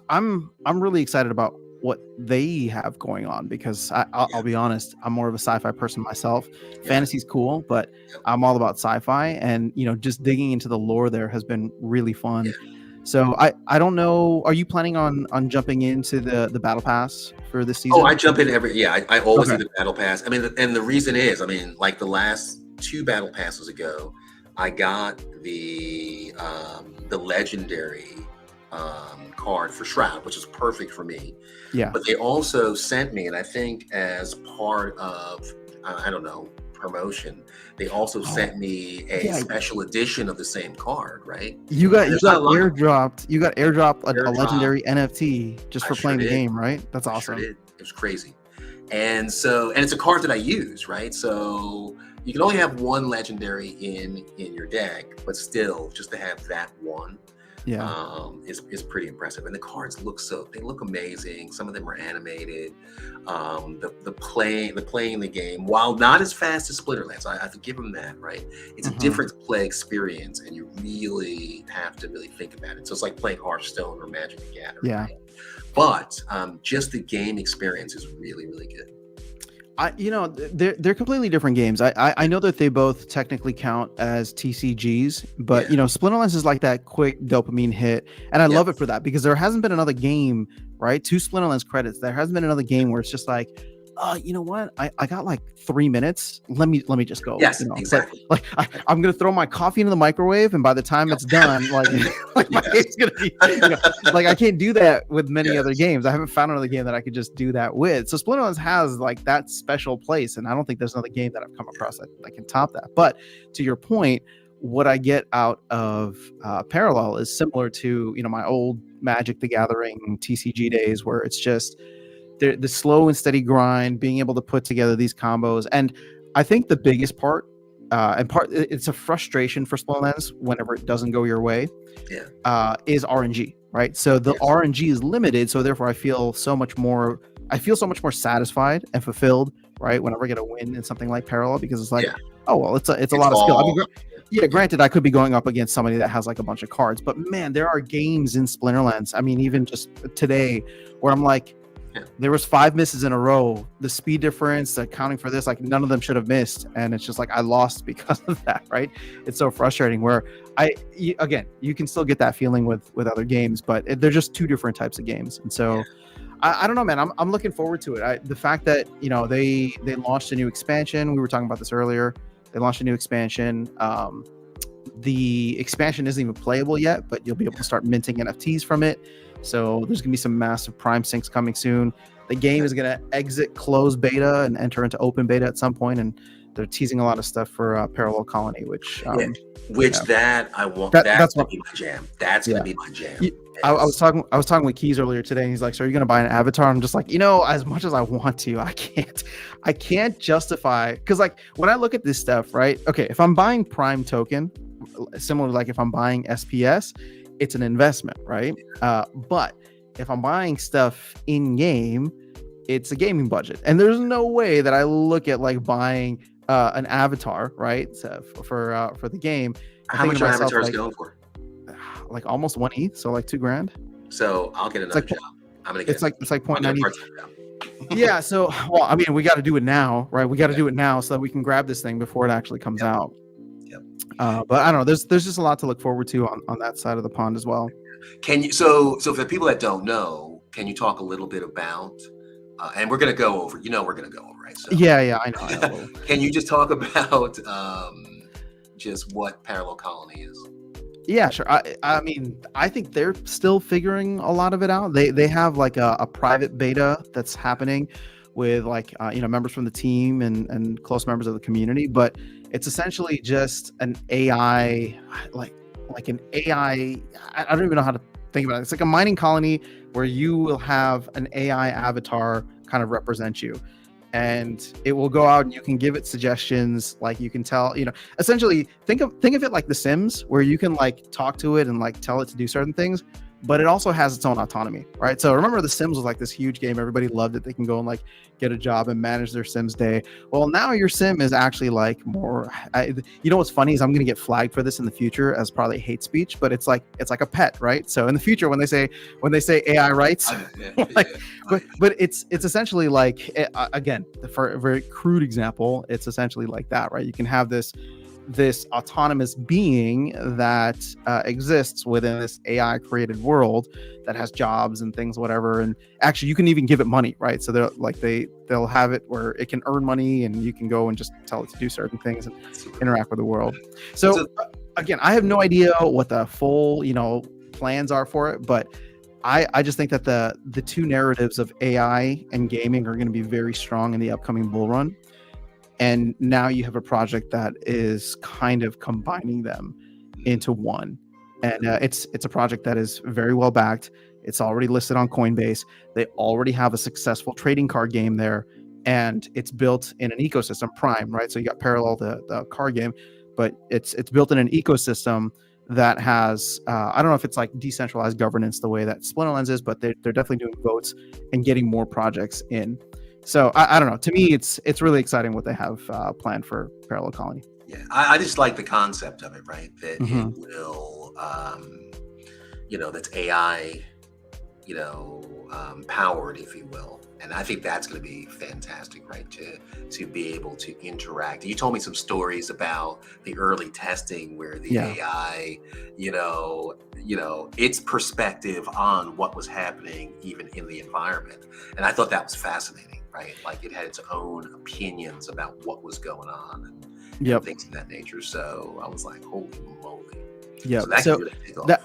S1: I'm really excited about what they have going on, because I'll be honest, I'm more of a sci-fi person myself. Fantasy's cool, but I'm all about sci-fi, and just digging into the lore there has been really fun. So I don't know. Are you planning on jumping into the battle pass for this
S2: Oh,
S1: season?
S2: I jump in every, yeah, I always
S1: Okay.
S2: do the battle pass. I mean, and the reason is, I mean, like the last two battle passes ago, I got the legendary card for Shroud, which is perfect for me.
S1: Yeah.
S2: But they also sent me, and I think as part of, I don't know, promotion, they also
S1: Oh,
S2: sent me a
S1: yeah.
S2: special edition of the same card, right?
S1: You
S2: And
S1: got you
S2: there's not
S1: got
S2: a lot of them.
S1: airdropped. You got airdropped a
S2: Airdrop.
S1: legendary NFT just
S2: I
S1: for
S2: sure
S1: playing the
S2: did.
S1: game, right? That's
S2: I sure
S1: awesome.
S2: did. It was crazy. And so, and it's a card that I use, right? So you can only have one legendary in your deck, but still, just to have that one
S1: Yeah.
S2: is pretty impressive. And the cards look they look amazing. Some of them are animated. The playing the game, while not as fast as Splinterlands, I have to give them that, right? It's a
S1: Hmm.
S2: different play experience, and you really have to really think about it. So it's like playing Hearthstone or Magic the Gathering,
S1: Yeah.
S2: right? But just the game experience is really, really good.
S1: They're completely different games. I know that they both technically count as TCGs, but
S2: Yeah,
S1: Splinterlands is like that quick dopamine hit, and I
S2: yeah,
S1: love it for that because there hasn't been another game, right? To Splinterlands credits, there hasn't been another game where it's just like, you know what? I got like 3 minutes. Let me just go.
S2: yes,
S1: But
S2: exactly.
S1: like I'm gonna throw my coffee into the microwave, and by the time it's done, like like my
S2: Yes.
S1: game's gonna be, like I can't do that with many other
S2: Yes.
S1: games. I haven't found another game that I could just do that with. So Splinterlands has like that special place, and I don't think there's another game that I've come across that can top that. But to your point, what I get out of Parallel is similar to my old Magic the Gathering TCG days, where it's just the slow and steady grind, being able to put together these combos. And I think the biggest part, it's a frustration for Splinterlands whenever it doesn't go your way,
S2: Yeah.
S1: is RNG, right? So the
S2: Yes.
S1: RNG is limited, so therefore I feel so much more satisfied and fulfilled, right? Whenever I get a win in something like Parallel, because it's like,
S2: Yeah.
S1: oh well, it's a
S2: It's
S1: lot of skill. I mean,
S2: all.
S1: yeah, granted, I could be going up against somebody that has like a bunch of cards, but man, there are games in Splinterlands. I mean, even just today, where I'm like,
S2: Yeah.
S1: there was 5 misses in a row. The speed difference, accounting for this, like none of them should have missed, and it's just like I lost because of that, right? It's so frustrating. Where again, you can still get that feeling with other games, but they're just two different types of games, and so.
S2: Yeah.
S1: I don't know, man. I'm looking forward to it. The fact that they launched a new expansion. We were talking about this earlier. They launched a new expansion. The expansion isn't even playable yet, but you'll be able to start minting NFTs from it. So there's gonna be some massive Prime syncs coming soon. The game is gonna exit closed beta and enter into open beta at some point, and they're teasing a lot of stuff for Parallel Colony, which
S2: Yeah. Which
S1: yeah.
S2: that I want.
S1: That's
S2: That's
S1: what
S2: gonna be my jam. That's
S1: yeah.
S2: gonna be my jam.
S1: Y- I was talking with Keys earlier today, and he's like, "So are you gonna buy an avatar?" I'm just like, as much as I want to, I can't justify, because like when I look at this stuff, right? Okay, if I'm buying Prime token, similar to like if I'm buying SPS, it's an investment, right? But if I'm buying stuff in game, it's a gaming budget, and there's no way that I look at like buying an avatar, right? So for the game, and
S2: How
S1: thinking
S2: much
S1: to
S2: are
S1: myself
S2: avatars
S1: like
S2: going for?
S1: almost 1 ETH, so like $2,000.
S2: So I'll get
S1: It's
S2: another
S1: like
S2: job. I'm gonna get.
S1: it's like
S2: I'll
S1: point
S2: get a
S1: 90.
S2: part-time job.
S1: Yeah, so well, I mean, we got to do it now, right? We got to do it now so that we can grab this thing before it actually comes
S2: Yep.
S1: out.
S2: Yep.
S1: But I don't know. There's just a lot to look forward to on that side of the pond as well.
S2: Can you? So for the people that don't know, can you talk a little bit about? And we're gonna go over. We're gonna go over, right? So
S1: Yeah, I know. Well,
S2: can you just talk about just what Parallel Colony is?
S1: yeah, sure. I mean, I think they're still figuring a lot of it out. They have like a private beta that's happening with like members from the team and close members of the community, but it's essentially just an AI, like an AI. I don't even know how to think about it. It's like a mining colony where you will have an AI avatar kind of represent you, and it will go out and you can give it suggestions. Like you can tell, essentially think of it like The Sims, where you can like talk to it and like tell it to do certain things, but it also has its own autonomy, right? So remember, The Sims was like this huge game. Everybody loved it. They can go and like get a job and manage their Sims day. Well, now your Sim is actually like more. What's funny is I'm going to get flagged for this in the future as probably hate speech, but it's like a pet, right? So in the future, when they say AI rights, like, but it's essentially like, again, for a very crude example, it's essentially like that, right? You can have this this autonomous being that exists within this AI created world that has jobs and things, whatever. And actually, you can even give it money, right? So they'll have it where it can earn money, and you can go and just tell it to do certain things and interact with the world. So again, I have no idea what the full plans are for it, but I just think that the two narratives of AI and gaming are going to be very strong in the upcoming bull run. And now you have a project that is kind of combining them into one. And it's a project that is very well backed. It's already listed on Coinbase. They already have a successful trading card game there, and it's built in an ecosystem, Prime, right? So you got Parallel, the card game, but it's built in an ecosystem that has I don't know if it's like decentralized governance the way that Splinterlands is, but they're definitely doing votes and getting more projects in. So I don't know. To me, it's really exciting what they have planned for Parallel Colony.
S2: Yeah, I just like the concept of it, right? That it will, that's AI, powered, if you will. And I think that's going to be fantastic, right? To be able to interact. You told me some stories about the early testing where the AI, its perspective on what was happening even in the environment. And I thought that was fascinating, right? Like it had its own opinions about what was going on and things of that nature. So I was like, holy moly.
S1: Yeah.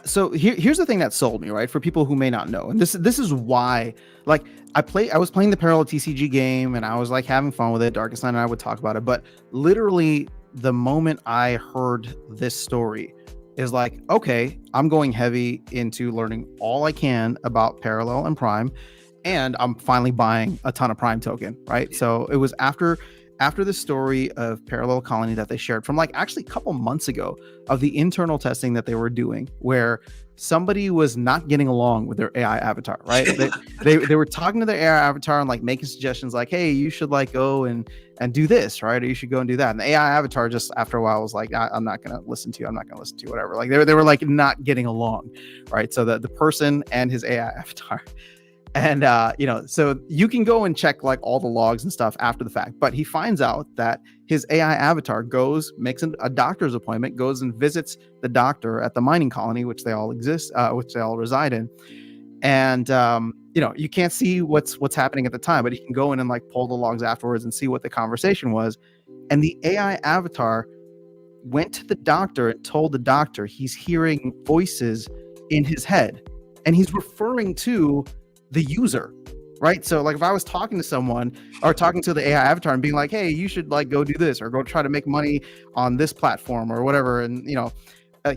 S1: So here's the thing that sold me, right? For people who may not know, and this is why, like, I was playing the Parallel TCG game and I was like having fun with it. Darkestnyte and I would talk about it, but literally the moment I heard this story is like, okay, I'm going heavy into learning all I can about Parallel and Prime, and I'm finally buying a ton of Prime token, right? So it was after the story of Parallel Colony that they shared from like actually a couple months ago of the internal testing that they were doing, where somebody was not getting along with their AI avatar, right? they were talking to their AI avatar and like making suggestions like, hey, you should like go and do this, right? Or you should go and do that. And the AI avatar just after a while was like, I'm not going to listen to you. I'm not going to listen to you, whatever. Like they were like not getting along, right? So the person and his AI avatar. And, so you can go and check like all the logs and stuff after the fact, but he finds out that his AI avatar makes a doctor's appointment, goes and visits the doctor at the mining colony, which they all reside in. And, you can't see what's happening at the time, but he can go in and like pull the logs afterwards and see what the conversation was. And the AI avatar went to the doctor and told the doctor he's hearing voices in his head, and he's referring to the user, right? So like if I was talking to someone or talking to the AI avatar and being like, hey, you should like go do this or go try to make money on this platform or whatever, and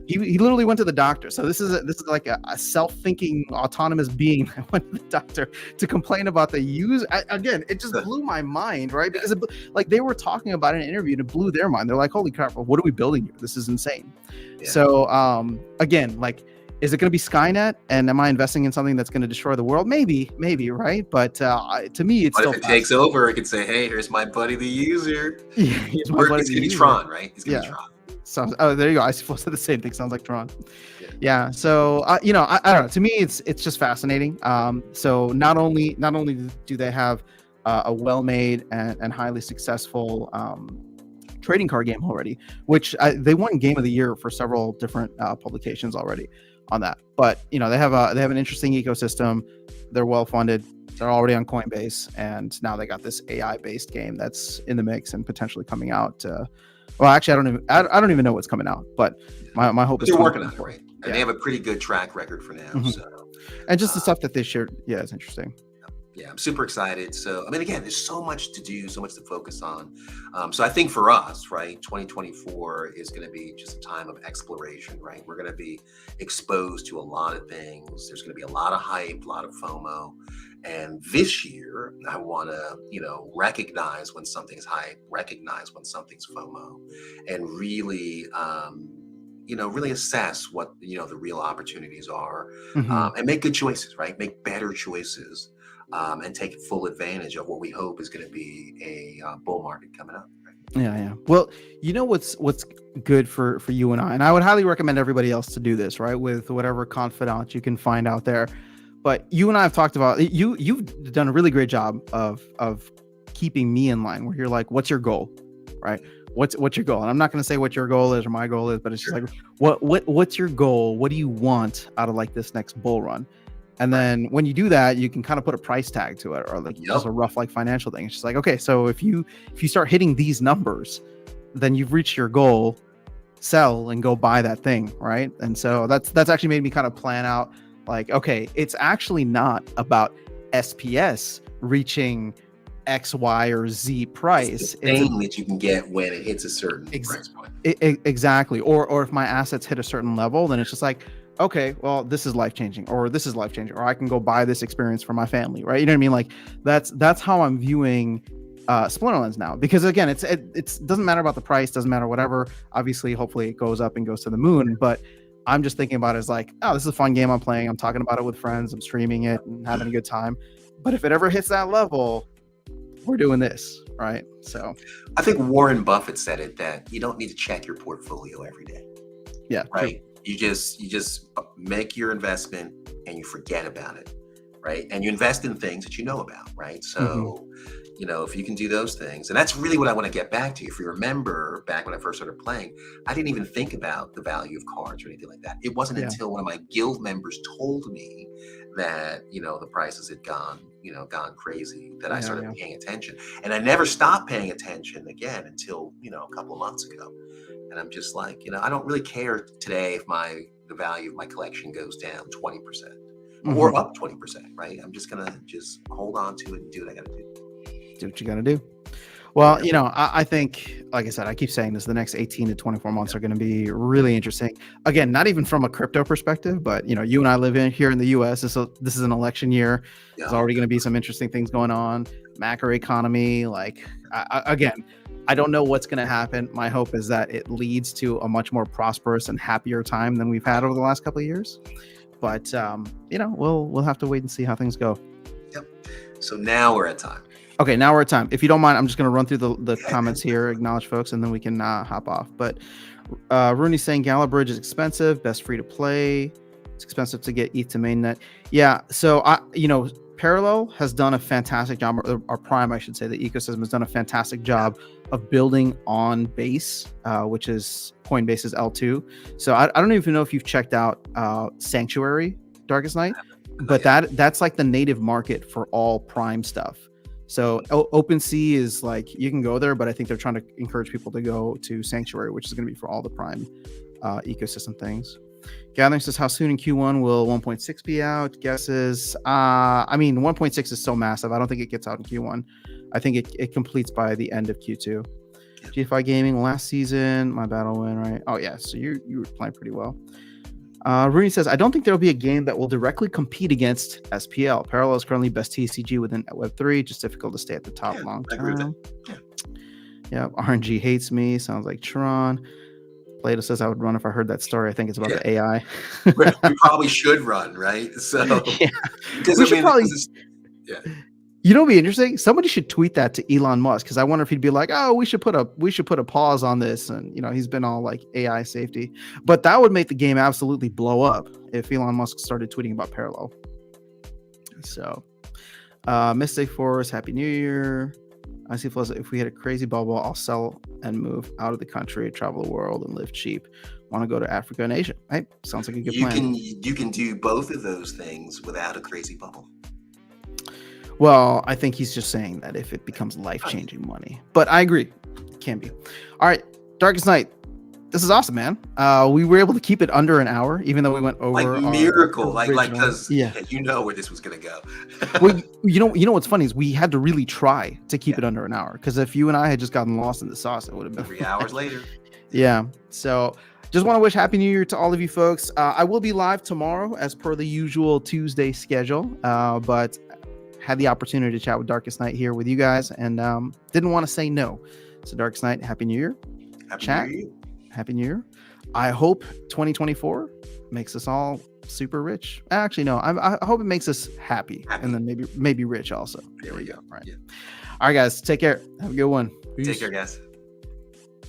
S1: he literally went to the doctor. So this is like a self-thinking autonomous being that went to the doctor to complain about the use. Again, it just blew my mind, right? Because like they were talking about it in an interview and it blew their mind. They're like, holy crap, what are we building here? This is insane. So again, like, is it going to be Skynet? And am I investing in something that's going to destroy the world? Maybe, right? But to me, it's still.
S2: If it takes over, it could say, "Hey, here's my buddy, the user."
S1: He's
S2: going to be Tron, right? He's going to be Tron.
S1: So, there you go. I suppose the same thing. Sounds like Tron. Yeah. So, I don't know. To me, it's just fascinating. So not only do they have a well-made and highly successful trading card game already, which they won Game of the Year for several different publications already on that, but they have an interesting ecosystem. They're well funded. They're already on Coinbase, and now they got this AI based game that's in the mix and potentially coming out. Well, actually, I don't even know what's coming out, but my hope is
S2: they're working on it, right? And they have a pretty good track record for now. So,
S1: and just the stuff that they shared, it's interesting.
S2: Yeah, I'm super excited. So, I mean, again, there's so much to do, so much to focus on. So I think for us, right, 2024 is going to be just a time of exploration, right? We're going to be exposed to a lot of things. There's going to be a lot of hype, a lot of FOMO. And this year, I want to, recognize when something's hype, recognize when something's FOMO, and really, really assess what, the real opportunities are, and make good choices, right? Make better choices. And take full advantage of what we hope is going to be a bull market coming up. Right?
S1: Yeah. Well, what's good for you and I would highly recommend everybody else to do this, right? With whatever confidant you can find out there. But you and I have talked about you've done a really great job of keeping me in line, where you're like, what's your goal, right? what's your goal? And I'm not going to say what your goal is or my goal is, but it's just like, what's your goal? What do you want out of like this next bull run? And then when you do that, you can kind of put a price tag to it, or like just a rough like financial thing. It's just like, okay, so if you start hitting these numbers, then you've reached your goal. Sell and go buy that thing, right? And so that's actually made me kind of plan out like, okay, it's actually not about SPS reaching X, Y, or Z price.
S2: It's the thing that you can get when it hits a certain price point.
S1: Exactly. Or if my assets hit a certain level, then it's just like, okay, well, this is life changing, or this is life changing, or I can go buy this experience for my family, right? You know what I mean? Like that's how I'm viewing Splinterlands now, because again, it doesn't matter about the price, doesn't matter whatever. Obviously, hopefully it goes up and goes to the moon, but I'm just thinking about it as like, oh, this is a fun game I'm playing. I'm talking about it with friends. I'm streaming it and having a good time. But if it ever hits that level, we're doing this, right? So
S2: I think Warren Buffett said it, that you don't need to check your portfolio every day.
S1: Yeah.
S2: Right. True. You just make your investment and you forget about it. Right. And you invest in things that you know about. Right. So, you know, if you can do those things, and that's really what I want to get back to. If you remember back when I first started playing, I didn't even think about the value of cards or anything like that. It wasn't until one of my guild members told me that, you know, the prices had gone crazy, that I started paying attention. And I never stopped paying attention again until, you know, a couple of months ago. And I'm just like, you know, I don't really care today if the value of my collection goes down 20% or up 20%, right? I'm just gonna hold on to it and do what I gotta do.
S1: Do what you gotta do. Well, you know, I think, like I said, I keep saying this, the next 18 to 24 months are going to be really interesting. Again, not even from a crypto perspective, but, you know, you and I live here in the US. This is an election year. There's already going to be some interesting things going on. Macroeconomy, like, again, I don't know what's going to happen. My hope is that it leads to a much more prosperous and happier time than we've had over the last couple of years. But, you know, we'll have to wait and see how things go.
S2: Yep. So now we're at time.
S1: Okay, now we're at time. If you don't mind, I'm just going to run through the comments here, acknowledge folks, and then we can hop off. But Rooney's saying Gala Bridge is expensive, best free to play. It's expensive to get ETH to mainnet. Yeah, so Parallel has done a fantastic job, or Prime, I should say, the ecosystem has done a fantastic job of building on Base, which is Coinbase's L2. So I don't even know if you've checked out Sanctuary, Darkestnyte, but that's like the native market for all Prime stuff. So OpenSea is like, you can go there, but I think they're trying to encourage people to go to Sanctuary, which is going to be for all the Prime ecosystem things. Gathering says, how soon in Q1 will 1.6 be out? Guesses. 1.6 is so massive. I don't think it gets out in Q1. I think it completes by the end of Q2. GFI Gaming last season, my battle win, right? Oh yeah, so you were playing pretty well. Rooney says, I don't think there will be a game that will directly compete against SPL. Parallel is currently best TCG within Web3, just difficult to stay at the top long term. Yeah, RNG hates me. Sounds like Tron. Plato says I would run if I heard that story. I think it's about the AI.
S2: We probably should run, right? So, because
S1: we should probably. You know, what'd be interesting. Somebody should tweet that to Elon Musk, because I wonder if he'd be like, "Oh, we should put a pause on this." And you know, he's been all like AI safety, but that would make the game absolutely blow up if Elon Musk started tweeting about Parallel. So, Mystic Force, Happy New Year. I see Plus. If we hit a crazy bubble, I'll sell and move out of the country, travel the world, and live cheap. Want to go to Africa and Asia? Hey, sounds like a good plan.
S2: You can do both of those things without a crazy bubble.
S1: Well, I think he's just saying that if it becomes life-changing money. But I agree. It can be. All right, Darkestnyte. This is awesome, man. We were able to keep it under an hour, even though we went over.
S2: Like miracle. Like because you know where this was going to go.
S1: Well, you know what's funny is we had to really try to keep it under an hour, because if you and I had just gotten lost in the sauce, it would have been
S2: 3 hours later.
S1: Yeah. So just want to wish Happy New Year to all of you folks. I will be live tomorrow as per the usual Tuesday schedule, but had the opportunity to chat with Darkestnyte here with you guys, and didn't want to say no. So Darkestnyte, Happy New Year. Happy New Year. I hope 2024 makes us all super rich. Actually, no, I hope it makes us happy. And then maybe rich also.
S2: There we go.
S1: Right. Yeah. All right, guys. Take care. Have a good one.
S2: Peace. Take care, guys.